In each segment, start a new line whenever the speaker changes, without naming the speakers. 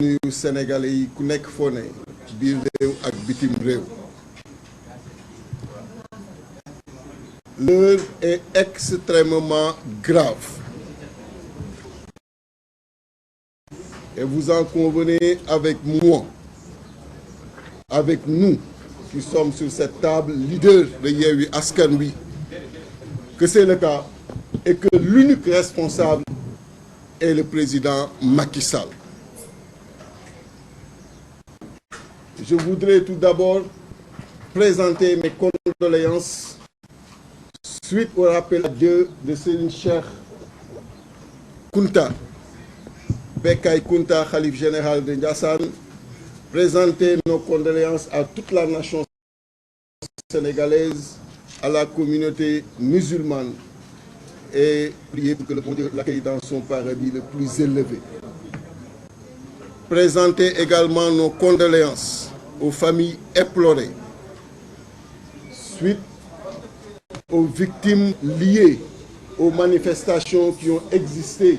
nuyu Sénégalais yi ku nekk foo ne biir réew ak bitim réew. L'heure est extrêmement grave. Et vous en convenez avec moi, avec nous qui sommes sur cette table, leader de Yewwi Askan Wi, que c'est le cas et que l'unique responsable est le président Macky Sall. Je voudrais tout d'abord présenter mes condoléances suite au rappel à Dieu de Serigne Cheikh Kounta, Bekay Kounta, Khalife général de Ndiassane, présenter nos condoléances à toute la nation sénégalaise, à la communauté musulmane et prier pour que le bon Dieu l'accueille dans son paradis le plus élevé. Présenter également nos condoléances aux familles éplorées suite aux victimes liées aux manifestations qui ont existé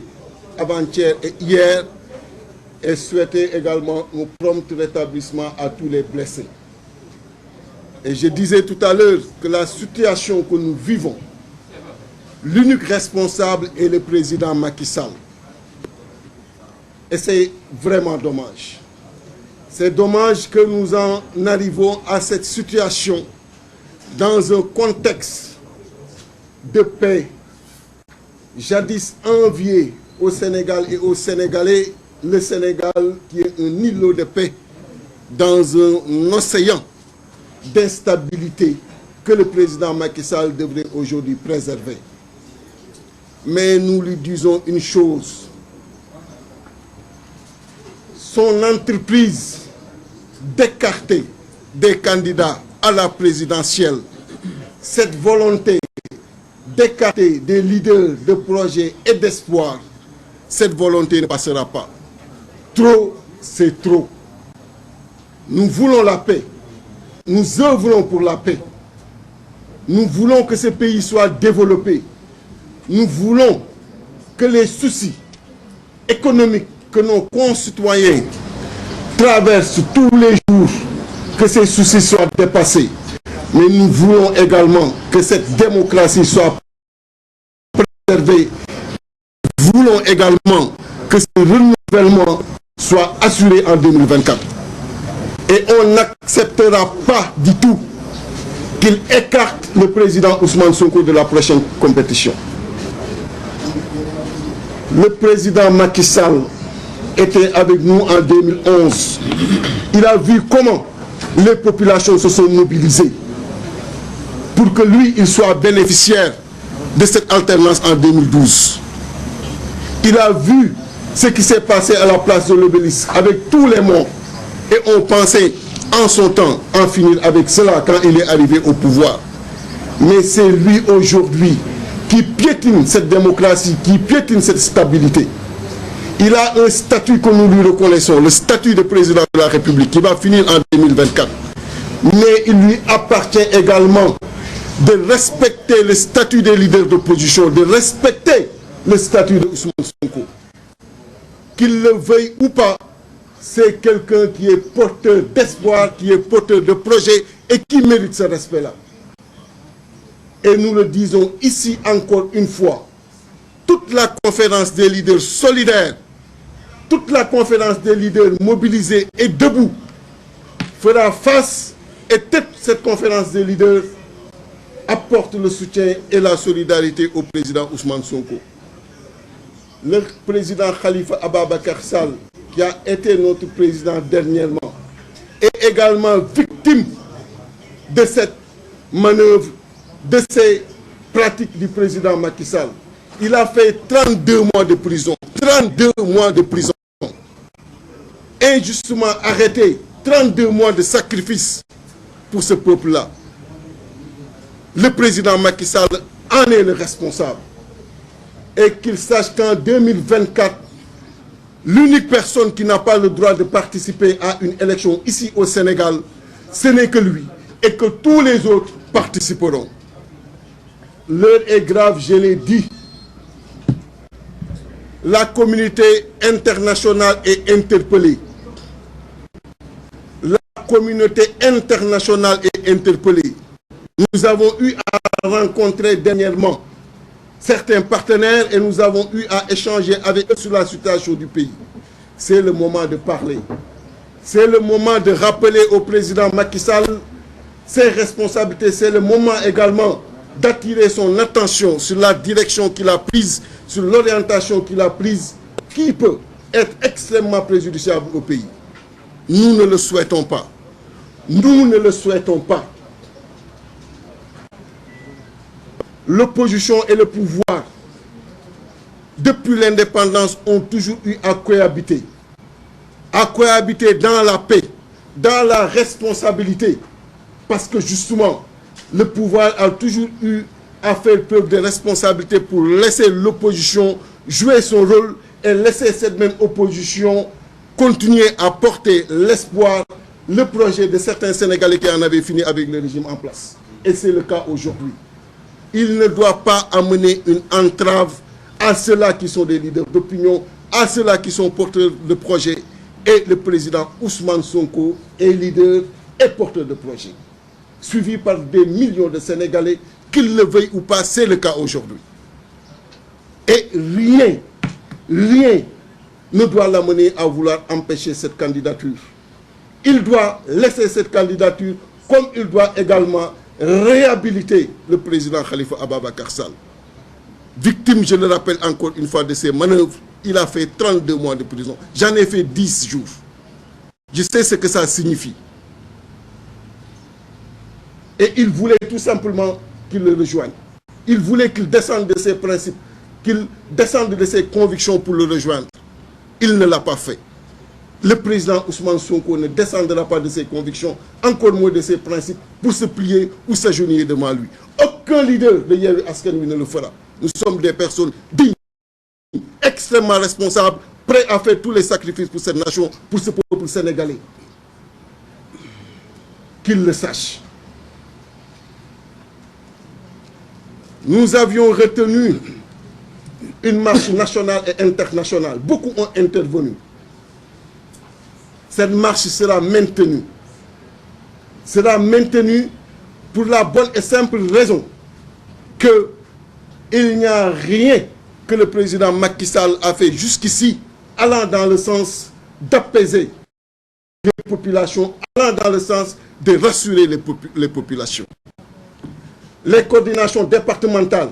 avant-hier et hier, et souhaiter également un prompt rétablissement à tous les blessés. Et je disais tout à l'heure que la situation que nous vivons, l'unique responsable est le président Macky Sall. Et c'est vraiment dommage. C'est dommage que nous en arrivons à cette situation dans un contexte de paix, jadis envié au Sénégal et aux Sénégalais, le Sénégal qui est un îlot de paix dans un océan d'instabilité que le président Macky Sall devrait aujourd'hui préserver. Mais nous lui disons une chose, son entreprise d'écarter des candidats à la présidentielle, cette volonté d'écarter des leaders de projets et d'espoir, cette volonté ne passera pas. Trop, c'est trop. Nous voulons la paix. Nous œuvrons pour la paix. Nous voulons que ce pays soit développé. Nous voulons que les soucis économiques que nos concitoyens traversent tous les jours, que ces soucis soient dépassés. Mais nous voulons également que cette démocratie soit préservée. Nous voulons également que ce renouvellement soit assuré en 2024. Et on n'acceptera pas du tout qu'il écarte le président Ousmane Sonko de la prochaine compétition. Le président Macky Sall était avec nous en 2011. Il a vu comment les populations se sont mobilisées pour que lui, il soit bénéficiaire de cette alternance en 2012. Il a vu ce qui s'est passé à la place de l'Obélisque avec tous les morts. Et on pensait en son temps en finir avec cela quand il est arrivé au pouvoir. Mais c'est lui aujourd'hui qui piétine cette démocratie, qui piétine cette stabilité. Il a un statut que nous lui reconnaissons, le statut de président de la République, qui va finir en 2024. Mais il lui appartient également de respecter le statut des leaders d'opposition, de respecter le statut de Ousmane Sonko. Qu'il le veuille ou pas, c'est quelqu'un qui est porteur d'espoir, qui est porteur de projet et qui mérite ce respect-là. Et nous le disons ici encore une fois, toute la conférence des leaders solidaires, toute la conférence des leaders mobilisés et debout fera face, et toute cette conférence des leaders apporte le soutien et la solidarité au président Ousmane Sonko. Le président Khalifa Ababacar Sall, qui a été notre président dernièrement, est également victime de cette manœuvre, de ces pratiques du président Macky Sall. Il a fait 32 mois de prison. 32 mois de prison. Injustement arrêté. 32 mois de sacrifice pour ce peuple-là. Le président Macky Sall en est le responsable. Et qu'il sache qu'en 2024, l'unique personne qui n'a pas le droit de participer à une élection ici au Sénégal, ce n'est que lui. Et que tous les autres participeront. L'heure est grave, je l'ai dit. La communauté internationale est interpellée. communauté internationale est interpellée. Nous avons eu à rencontrer dernièrement certains partenaires et nous avons eu à échanger avec eux sur la situation du pays. C'est le moment de parler. C'est le moment de rappeler au président Macky Sall ses responsabilités. C'est le moment également d'attirer son attention sur la direction qu'il a prise, sur l'orientation qu'il a prise, qui peut être extrêmement préjudiciable au pays. Nous ne le souhaitons pas. Nous ne le souhaitons pas. L'opposition et le pouvoir, depuis l'indépendance, ont toujours eu à cohabiter. À cohabiter dans la paix, dans la responsabilité. Parce que justement, le pouvoir a toujours eu à faire preuve de responsabilité pour laisser l'opposition jouer son rôle et laisser cette même opposition continuer à porter l'espoir, le projet de certains Sénégalais qui en avaient fini avec le régime en place. Et c'est le cas aujourd'hui. Il ne doit pas amener une entrave à ceux-là qui sont des leaders d'opinion, à ceux-là qui sont porteurs de projets. Et le président Ousmane Sonko est leader et porteur de projet, suivi par des millions de Sénégalais, qu'ils le veuillent ou pas, c'est le cas aujourd'hui. Et rien ne doit l'amener à vouloir empêcher cette candidature. Il doit laisser cette candidature, comme il doit également réhabiliter le président Khalifa Ababacar Sall. Victime, je le rappelle encore une fois, de ces manœuvres, il a fait 32 mois de prison. J'en ai fait 10 jours. Je sais ce que ça signifie. Et il voulait tout simplement qu'il le rejoigne. Il voulait qu'il descende de ses principes, qu'il descende de ses convictions pour le rejoindre. Il ne l'a pas fait. Le président Ousmane Sonko ne descendra pas de ses convictions, encore moins de ses principes, pour se plier ou s'agenouiller devant lui. Aucun leader de Yewwi Askan Wi ne le fera. Nous sommes des personnes dignes, extrêmement responsables, prêts à faire tous les sacrifices pour cette nation, pour ce peuple sénégalais. Qu'il le sache. Nous avions retenu une marche nationale et internationale. Beaucoup ont intervenu. Cette marche sera maintenue. Sera maintenue pour la bonne et simple raison qu'il n'y a rien que le président Macky Sall a fait jusqu'ici allant dans le sens d'apaiser les populations, allant dans le sens de rassurer les populations. Les coordinations départementales,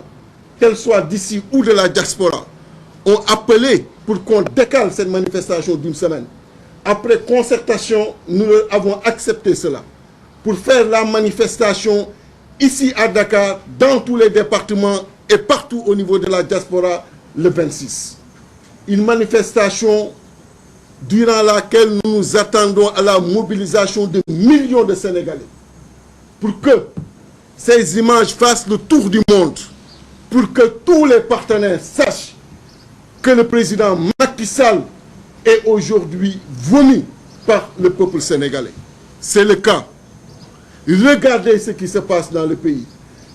qu'elles soient d'ici ou de la diaspora, ont appelé pour qu'on décale cette manifestation d'une semaine. Après concertation, nous avons accepté cela pour faire la manifestation ici à Dakar, dans tous les départements et partout au niveau de la diaspora le 26. Une manifestation durant laquelle nous nous attendons à la mobilisation de millions de Sénégalais pour que ces images fassent le tour du monde, pour que tous les partenaires sachent que le président Macky Sall est aujourd'hui vomi par le peuple sénégalais. C'est le cas. Regardez ce qui se passe dans le pays.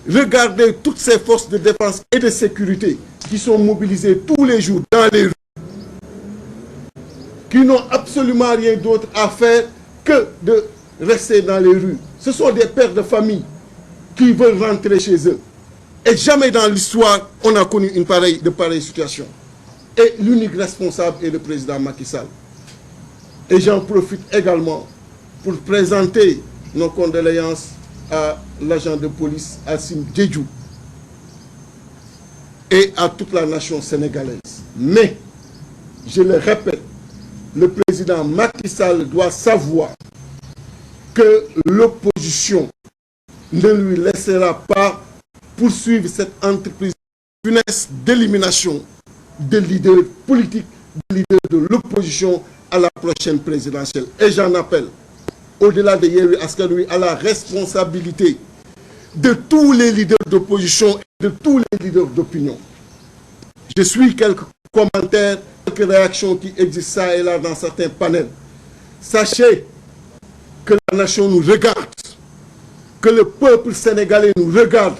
Regardez toutes ces forces de défense et de sécurité qui sont mobilisées tous les jours dans les rues, qui n'ont absolument rien d'autre à faire que de rester dans les rues. Ce sont des pères de famille qui veulent rentrer chez eux. Et jamais dans l'histoire, on a connu de pareille situation. Et l'unique responsable est le président Macky Sall. Et j'en profite également pour présenter nos condoléances à l'agent de police Assime Diédhiou et à toute la nation sénégalaise. Mais, je le répète, le président Macky Sall doit savoir que l'opposition ne lui laissera pas poursuivre cette entreprise funeste d'élimination de leaders politiques, de leaders de l'opposition à la prochaine présidentielle. Et j'en appelle, au-delà de Yewwi Askan Wi, à la responsabilité de tous les leaders d'opposition et de tous les leaders d'opinion. Je suis quelques commentaires, quelques réactions qui existent ça et là dans certains panels. Sachez que la nation nous regarde, que le peuple sénégalais nous regarde.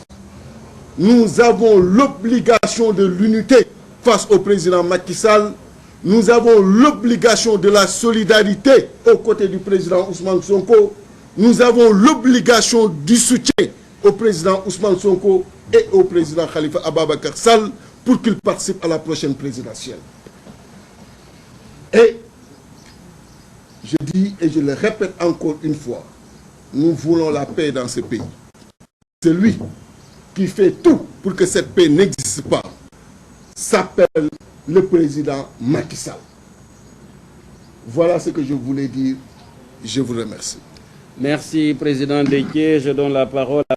Nous avons l'obligation de l'unité face au président Macky Sall nous avons l'obligation de la solidarité aux côtés du président Ousmane Sonko. Nous avons l'obligation du soutien au président Ousmane Sonko et au président Khalifa Ababacar Sall pour qu'ils participent à la prochaine présidentielle. Et je dis et je le répète encore une fois, nous voulons la paix dans ce pays. Celui qui fait tout pour que cette paix n'existe pas s'appelle le président Macky Sall. Voilà ce que je voulais dire. Je vous remercie.
Merci, président Déthié. Je donne la parole à